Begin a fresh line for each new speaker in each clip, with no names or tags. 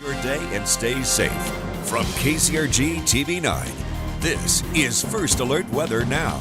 Your day and stay safe. From KCRG TV9, this is First Alert Weather Now.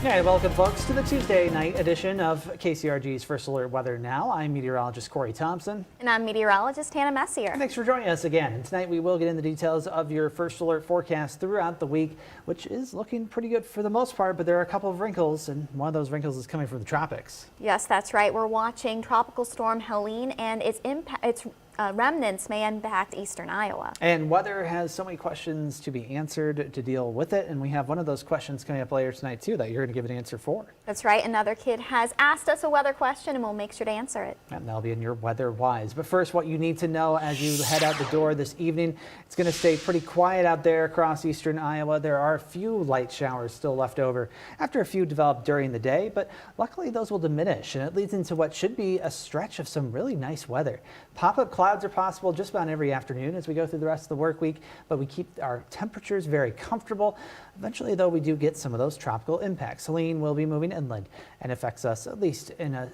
Hey, welcome folks to the Tuesday night edition of KCRG's First Alert Weather Now. I'm meteorologist Thompson.
And I'm meteorologist Hannah Messier.
Thanks for joining us again. And tonight we will get into the details of your First Alert forecast throughout the week, which is looking pretty good for the most part, but there are a couple of wrinkles, and one of those wrinkles is coming from the tropics.
Yes, that's right. We're watching Tropical Storm Helene, and its remnants may impact eastern Iowa.
And weather has so many questions to be answered to deal with it, and we have one of those questions coming up later tonight too that you're going to give an answer for.
That's right. Another kid has asked us a weather question, and we'll make sure to answer it.
And that'll be in your Weather Wise. But first, what you need to know as you head out the door this evening, it's going to stay pretty quiet out there across eastern Iowa. There are a few light showers still left over after a few developed during the day, but luckily those will diminish, and it leads into what should be a stretch of some really nice weather. Pop-up clouds are possible just about every afternoon as we go through the rest of the work week, but we keep our temperatures very comfortable. Eventually, though, we do get some of those tropical impacts. Helene will be moving inland and affects us at least in a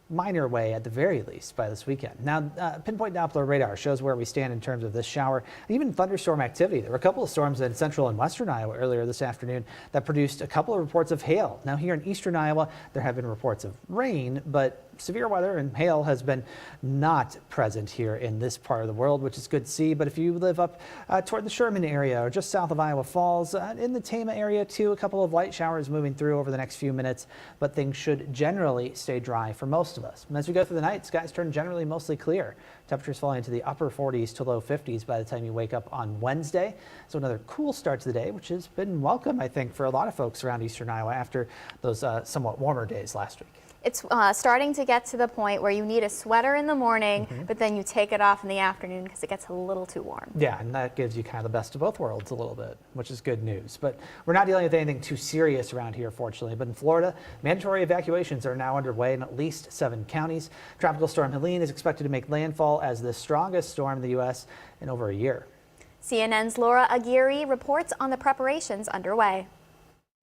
minor way at the very least by this weekend. Now, pinpoint Doppler radar shows where we stand in terms of this shower and even thunderstorm activity. There were a couple of storms in central and western Iowa earlier this afternoon that produced a couple of reports of hail. Now here in eastern Iowa, there have been reports of rain, but severe weather and hail has been not present here in this part of the world, which is good to see. But if you live up toward the Sherman area or just south of Iowa Falls, in the Tama area too, a couple of light showers moving through over the next few minutes, but things should generally stay dry for most of us. And as we go through the night, skies turn generally mostly clear. Temperatures falling into the upper 40s to low 50s by the time you wake up on Wednesday. So another cool start to the day, which has been welcome, I think, for a lot of folks around eastern Iowa after those somewhat warmer days last week.
It's starting to get to the point where you need a sweater in the morning, but then you take it off in the afternoon because it gets a little too warm.
Yeah, and that gives you kind of the best of both worlds a little bit, which is good news. But we're not dealing with anything too serious around here, fortunately. But in Florida, mandatory evacuations are now underway in at least 7 counties. Tropical Storm Helene is expected to make landfall as the strongest storm in the U.S. in over a year.
CNN's Laura Aguirre reports on the preparations underway.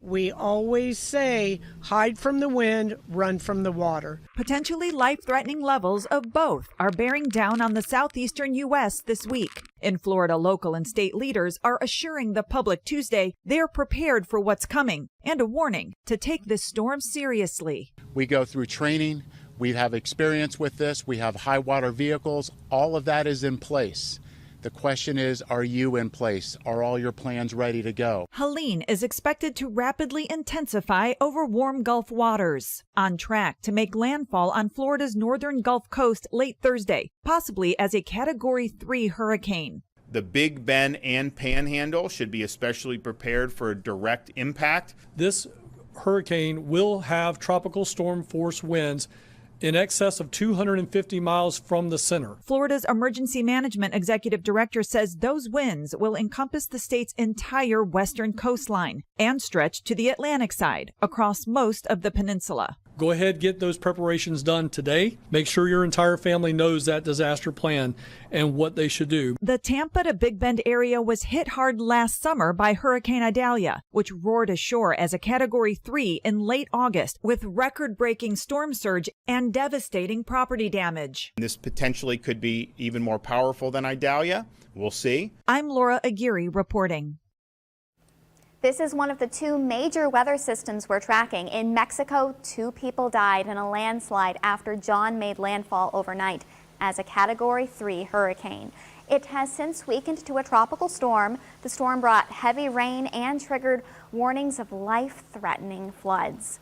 We always say, hide from the wind, run from the water.
Potentially life-threatening levels of both are bearing down on the southeastern U.S. this week. In Florida, local and state leaders are assuring the public Tuesday they are prepared for what's coming and a warning to take this storm seriously.
We go through training. We have experience with this. We have high water vehicles. All of that is in place. The question is, are you in place? Are all your plans ready to go?
Helene is expected to rapidly intensify over warm Gulf waters, on track to make landfall on Florida's northern Gulf Coast late Thursday, possibly as a Category 3 hurricane.
The Big Bend and Panhandle should be especially prepared for a direct impact.
This hurricane will have tropical storm force winds in excess of 250 miles from the center.
Florida's Emergency Management Executive Director says those winds will encompass the state's entire western coastline and stretch to the Atlantic side across most of the peninsula.
Go ahead, get those preparations done today. Make sure your entire family knows that disaster plan and what they should do.
The Tampa to Big Bend area was hit hard last summer by Hurricane Idalia, which roared ashore as a Category 3 in late August with record-breaking storm surge and devastating property damage.
This potentially could be even more powerful than Idalia. We'll see.
I'm Laura Aguirre reporting.
This is one of the 2 major weather systems we're tracking. In Mexico, 2 people died in a landslide after John made landfall overnight as a Category 3 hurricane. It has since weakened to a tropical storm. The storm brought heavy rain and triggered warnings of life-threatening floods.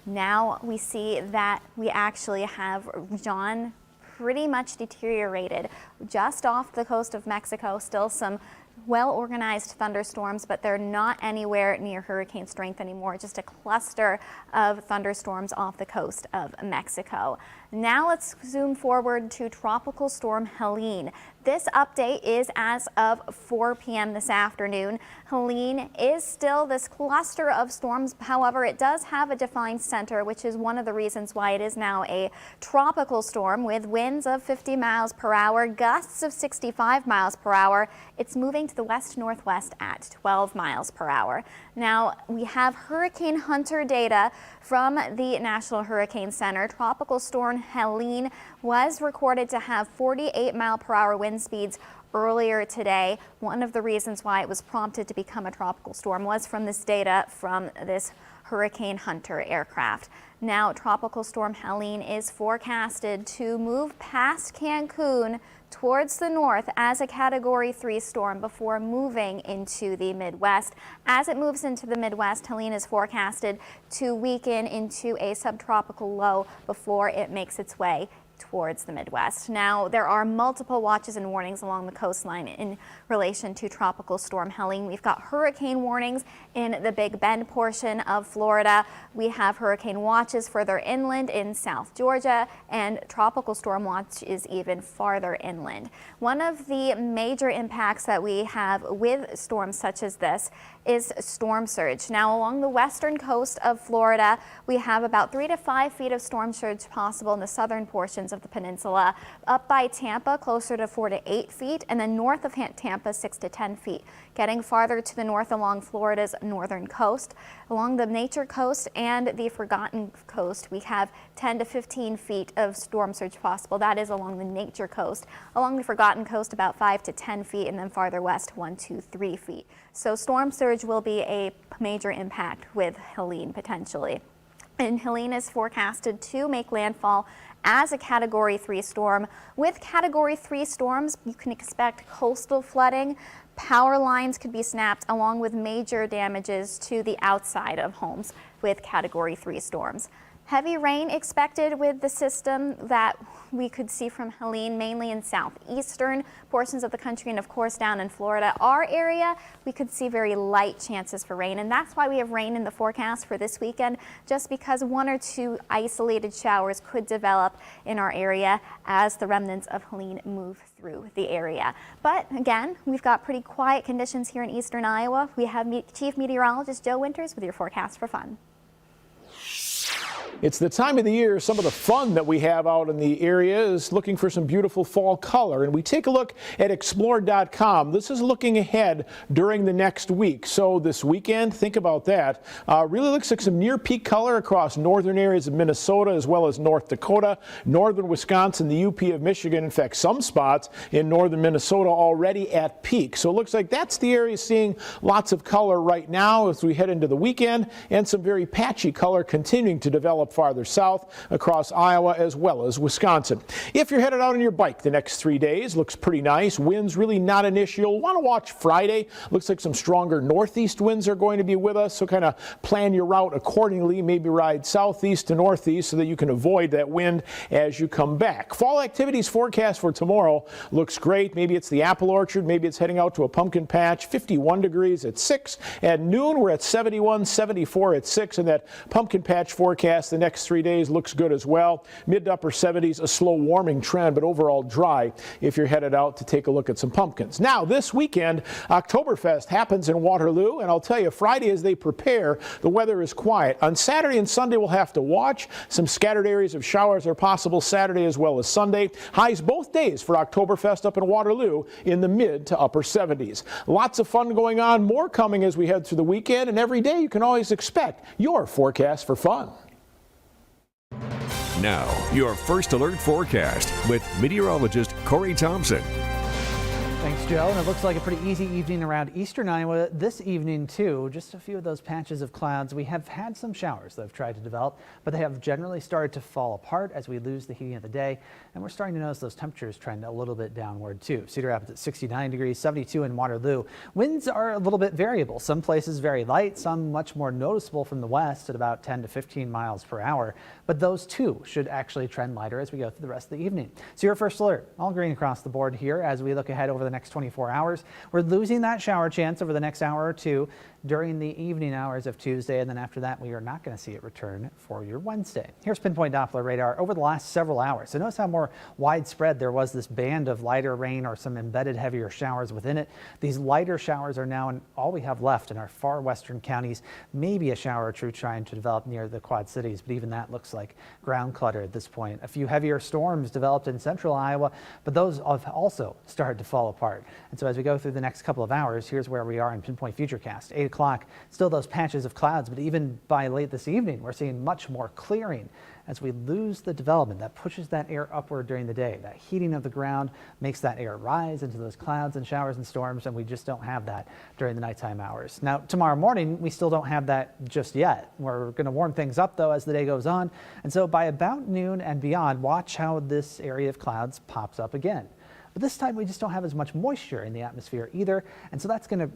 Now we see that we actually have John pretty much deteriorated just off the coast of Mexico. Still some well-organized thunderstorms, but they're not anywhere near hurricane strength anymore, just a cluster of thunderstorms off the coast of Mexico. Now let's zoom forward to Tropical Storm Helene. This update is as of 4 p.m. this afternoon. Helene is still this cluster of storms. However, it does have a defined center, which is one of the reasons why it is now a tropical storm with winds of 50 miles per hour, gusts of 65 miles per hour. It's moving to the west-northwest at 12 miles per hour. Now, we have Hurricane Hunter data from the National Hurricane Center. Tropical Storm Helene was recorded to have 48-mile-per-hour wind speeds earlier today. One of the reasons why it was prompted to become a tropical storm was from this data from this Hurricane Hunter aircraft. Now, Tropical Storm Helene is forecasted to move past Cancun towards the north as a Category 3 storm before moving into the Midwest. As it moves into the Midwest, Helene is forecasted to weaken into a subtropical low before it makes its way towards the Midwest. Now, there are multiple watches and warnings along the coastline in relation to Tropical Storm Helene. We've got hurricane warnings in the Big Bend portion of Florida. We have hurricane watches further inland in South Georgia, and Tropical Storm Watch is even farther inland. One of the major impacts that we have with storms such as this is storm surge. Now, along the western coast of Florida, we have about 3 to 5 feet of storm surge possible in the southern portions of the peninsula. Up by Tampa, closer to 4 to 8 feet, and then north of Tampa, 6 to 10 feet. Getting farther to the north along Florida's northern coast. Along the Nature Coast and the Forgotten Coast, we have 10 to 15 feet of storm surge possible. That is along the Nature Coast. Along the Forgotten Coast, about 5 to 10 feet, and then farther west, 1 to 3 feet. So storm surge will be a major impact with Helene potentially. And Helene is forecasted to make landfall as a Category 3 storm. With Category 3 storms, you can expect coastal flooding. Power lines could be snapped, along with major damages to the outside of homes with Category 3 storms. Heavy rain expected with the system that we could see from Helene, mainly in southeastern portions of the country and of course down in Florida. Our area, we could see very light chances for rain, and that's why we have rain in the forecast for this weekend, just because 1 or 2 isolated showers could develop in our area as the remnants of Helene move through the area. But again, we've got pretty quiet conditions here in eastern Iowa. We have Chief Meteorologist Joe Winters with your forecast for fun.
It's the time of the year, some of the fun that we have out in the area is looking for some beautiful fall color. And we take a look at explore.com. This is looking ahead during the next week. So this weekend, think about that. Really looks like some near peak color across northern areas of Minnesota as well as North Dakota, northern Wisconsin, the UP of Michigan. In fact, some spots in northern Minnesota already at peak. So it looks like that's the area seeing lots of color right now as we head into the weekend, and some very patchy color continuing to develop farther south across Iowa as well as Wisconsin. If you're headed out on your bike the next 3 days, looks pretty nice. Winds really not an issue. You'll want to watch Friday. Looks like some stronger northeast winds are going to be with us, so kind of plan your route accordingly. Maybe ride southeast to northeast so that you can avoid that wind as you come back. Fall activities forecast for tomorrow looks great. Maybe it's the apple orchard. Maybe it's heading out to a pumpkin patch. 51 degrees at 6. At noon, we're at 71, 74 at 6, and that pumpkin patch forecast the next 3 days looks good as well. Mid to upper 70s, a slow warming trend, but overall dry if you're headed out to take a look at some pumpkins. Now, this weekend, Oktoberfest happens in Waterloo, and I'll tell you, Friday as they prepare, the weather is quiet. On Saturday and Sunday, we'll have to watch. Some scattered areas of showers are possible Saturday as well as Sunday. Highs both days for Oktoberfest up in Waterloo in the mid to upper 70s. Lots of fun going on, more coming as we head through the weekend, and every day you can always expect your forecast for fun.
Now, your First Alert forecast with meteorologist Corey Thompson.
Thanks, Joe. And it looks like a pretty easy evening around eastern Iowa this evening, too. Just a few of those patches of clouds. We have had some showers that have tried to develop, but they have generally started to fall apart as we lose the heating of the day. And we're starting to notice those temperatures trend a little bit downward, too. Cedar Rapids at 69 degrees, 72 in Waterloo. Winds are a little bit variable. Some places very light, some much more noticeable from the west at about 10 to 15 miles per hour. But those, too, should actually trend lighter as we go through the rest of the evening. So your First Alert, all green across the board here as we look ahead over the next 24 hours. We're losing that shower chance over the next hour or two during the evening hours of Tuesday, and then after that we are not going to see it return for your Wednesday. Here's pinpoint Doppler radar over the last several hours. So notice how more widespread there was this band of lighter rain or some embedded heavier showers within it. These lighter showers are now all we have left in our far western counties. Maybe a shower or two trying to develop near the Quad Cities, but even that looks like ground clutter at this point. A few heavier storms developed in central Iowa, but those have also started to fall apart. And so as we go through the next couple of hours, here's where we are in pinpoint futurecast. 8 o'clock o'clock, still those patches of clouds, but even by late this evening, we're seeing much more clearing as we lose the development that pushes that air upward during the day. That heating of the ground makes that air rise into those clouds and showers and storms, and we just don't have that during the nighttime hours. Now, tomorrow morning, we still don't have that just yet. We're going to warm things up, though, as the day goes on. And so by about noon and beyond, watch how this area of clouds pops up again. But this time we just don't have as much moisture in the atmosphere either, and so that's going to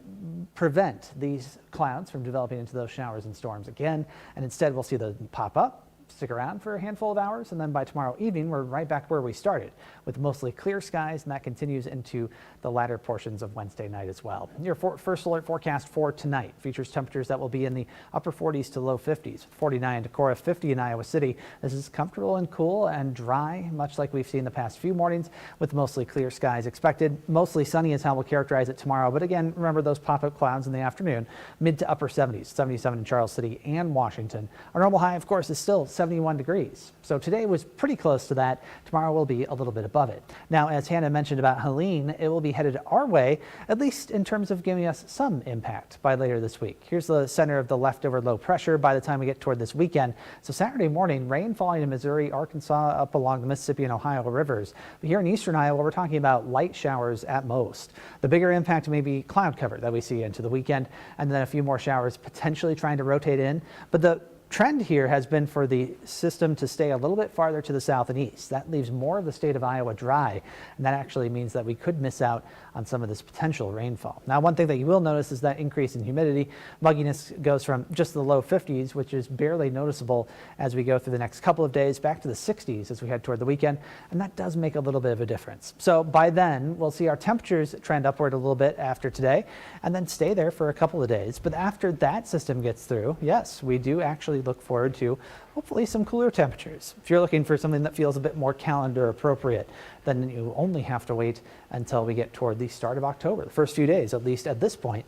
prevent these clouds from developing into those showers and storms again, and instead we'll see those pop up, stick around for a handful of hours, and then by tomorrow evening we're right back where we started with mostly clear skies, and that continues into the latter portions of Wednesday night as well. Your first alert forecast for tonight features temperatures that will be in the upper 40s to low 50s. 49 in Decorah, 50 in Iowa City. This is comfortable and cool and dry, much like we've seen the past few mornings, with mostly clear skies expected. Mostly sunny is how we'll characterize it tomorrow, but again, remember those pop-up clouds in the afternoon. Mid to upper 70s, 77 in Charles City and Washington. Our normal high, of course, is still 71 degrees. So today was pretty close to that. Tomorrow will be a little bit above it. Now, as Hannah mentioned about Helene, it will be headed our way, at least in terms of giving us some impact by later this week. Here's the center of the leftover low pressure by the time we get toward this weekend. So Saturday morning, rain falling in Missouri, Arkansas, up along the Mississippi and Ohio rivers. But here in eastern Iowa, we're talking about light showers at most. The bigger impact may be cloud cover that we see into the weekend, and then a few more showers potentially trying to rotate in. But the trend here has been for the system to stay a little bit farther to the south and east. That leaves more of the state of Iowa dry, and that actually means that we could miss out on some of this potential rainfall. Now, one thing that you will notice is that increase in humidity. Mugginess goes from just the low 50s, which is barely noticeable as we go through the next couple of days, back to the 60s as we head toward the weekend, and that does make a little bit of a difference. So by then, we'll see our temperatures trend upward a little bit after today, and then stay there for a couple of days. But after that system gets through, yes, we do actually look forward to hopefully some cooler temperatures. If you're looking for something that feels a bit more calendar appropriate, then you only have to wait until we get toward the start of October. The first few days, at least at this point,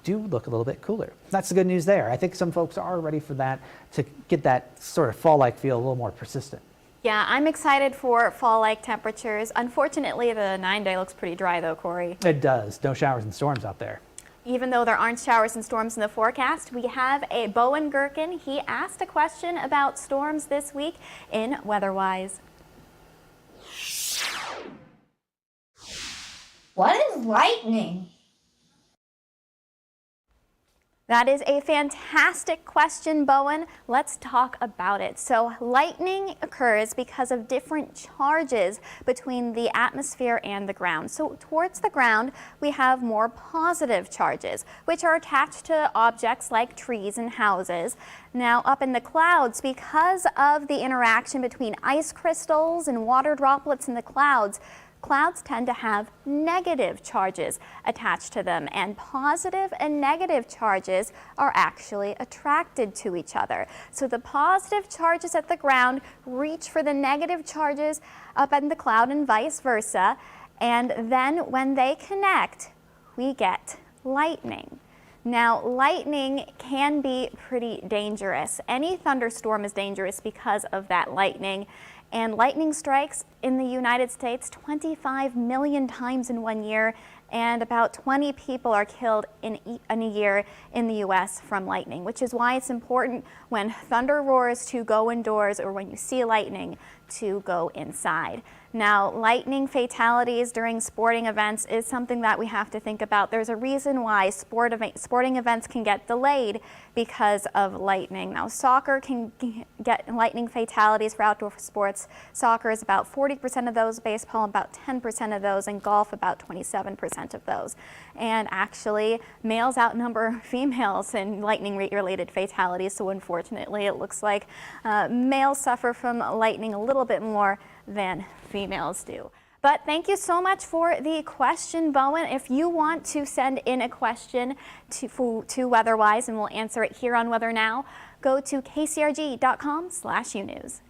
do look a little bit cooler. That's the good news there. I think some folks are ready for that, to get that sort of fall-like feel a little more persistent.
Yeah, I'm excited for fall-like temperatures. Unfortunately, the 9-day looks pretty dry though, Corey.
It does. No showers and storms out there.
Even though there aren't showers and storms in the forecast, we have a Bowen Gherkin. He asked a question about storms this week in WeatherWise.
What is lightning?
That is a fantastic question, Bowen. Let's talk about it. So lightning occurs because of different charges between the atmosphere and the ground. So towards the ground, we have more positive charges, which are attached to objects like trees and houses. Now up in the clouds, because of the interaction between ice crystals and water droplets in the clouds tend to have negative charges attached to them, and positive and negative charges are actually attracted to each other. So the positive charges at the ground reach for the negative charges up in the cloud and vice versa, and then when they connect, we get lightning. Now, lightning can be pretty dangerous. Any thunderstorm is dangerous because of that lightning. And lightning strikes in the United States 25 million times in 1 year, and about 20 people are killed in a year in the U.S. from lightning, which is why it's important when thunder roars to go indoors, or when you see lightning to go inside. Now, lightning fatalities during sporting events is something that we have to think about. There's a reason why sporting events can get delayed because of lightning. Now, soccer can get lightning fatalities for outdoor sports. Soccer is about 40% of those, baseball about 10% of those, and golf about 27% of those. And actually, males outnumber females in lightning-related fatalities, so unfortunately, it looks like males suffer from lightning a little bit more than females do. But thank you so much for the question, Bowen. If you want to send in a question to WeatherWise, and we'll answer it here on Weather Now, go to kcrg.com/unews.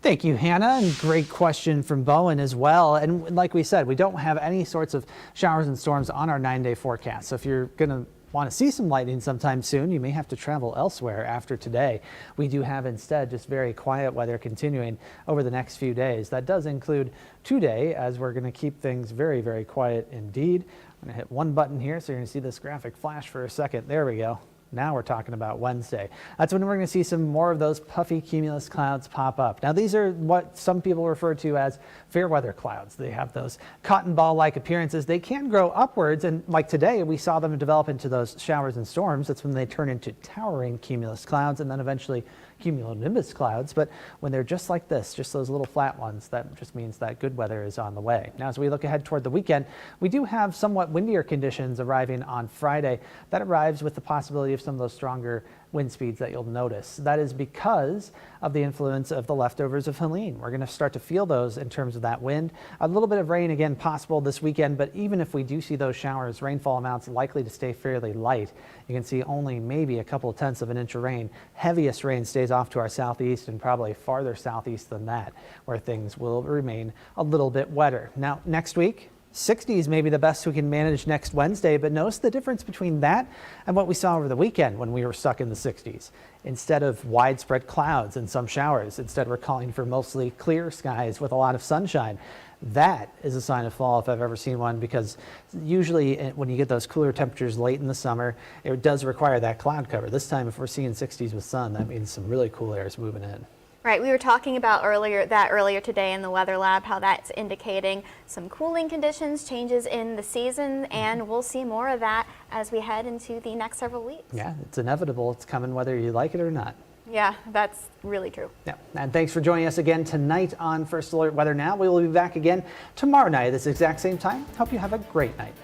Thank you, Hannah, and great question from Bowen as well. And like we said, we don't have any sorts of showers and storms on our 9-day forecast. So if you're going to want to see some lightning sometime soon, you may have to travel elsewhere after today. We do have instead just very quiet weather continuing over the next few days. That does include today, as we're going to keep things very, very quiet indeed. I'm going to hit one button here so you're going to see this graphic flash for a second. There we go. Now we're talking about Wednesday. That's when we're going to see some more of those puffy cumulus clouds pop up. Now these are what some people refer to as fair weather clouds. They have those cotton ball-like appearances. They can grow upwards, and like today we saw them develop into those showers and storms. That's when they turn into towering cumulus clouds and then eventually cumulonimbus clouds. But when they're just like this, just those little flat ones, that just means that good weather is on the way. Now as we look ahead toward the weekend, we do have somewhat windier conditions arriving on Friday. That arrives with the possibility of some of those stronger wind speeds that you'll notice. That is because of the influence of the leftovers of Helene. We're going to start to feel those in terms of that wind. A little bit of rain again possible this weekend, but even if we do see those showers, rainfall amounts likely to stay fairly light. You can see only maybe a couple of tenths of an inch of rain. Heaviest rain stays off to our southeast and probably farther southeast than that, where things will remain a little bit wetter. Now next week, 60s may be the best we can manage next Wednesday, but notice the difference between that and what we saw over the weekend when we were stuck in the 60s. Instead of widespread clouds and some showers, instead we're calling for mostly clear skies with a lot of sunshine. That is a sign of fall if I've ever seen one, because usually when you get those cooler temperatures late in the summer, it does require that cloud cover. This time, if we're seeing 60s with sun, that means some really cool air is moving in.
Right, we were talking about earlier today in the weather lab, how that's indicating some cooling conditions, changes in the season, and we'll see more of that as we head into the next several weeks.
Yeah, it's inevitable. It's coming whether you like it or not.
Yeah, that's really true.
Yeah, and thanks for joining us again tonight on First Alert Weather Now. We will be back again tomorrow night at this exact same time. Hope you have a great night.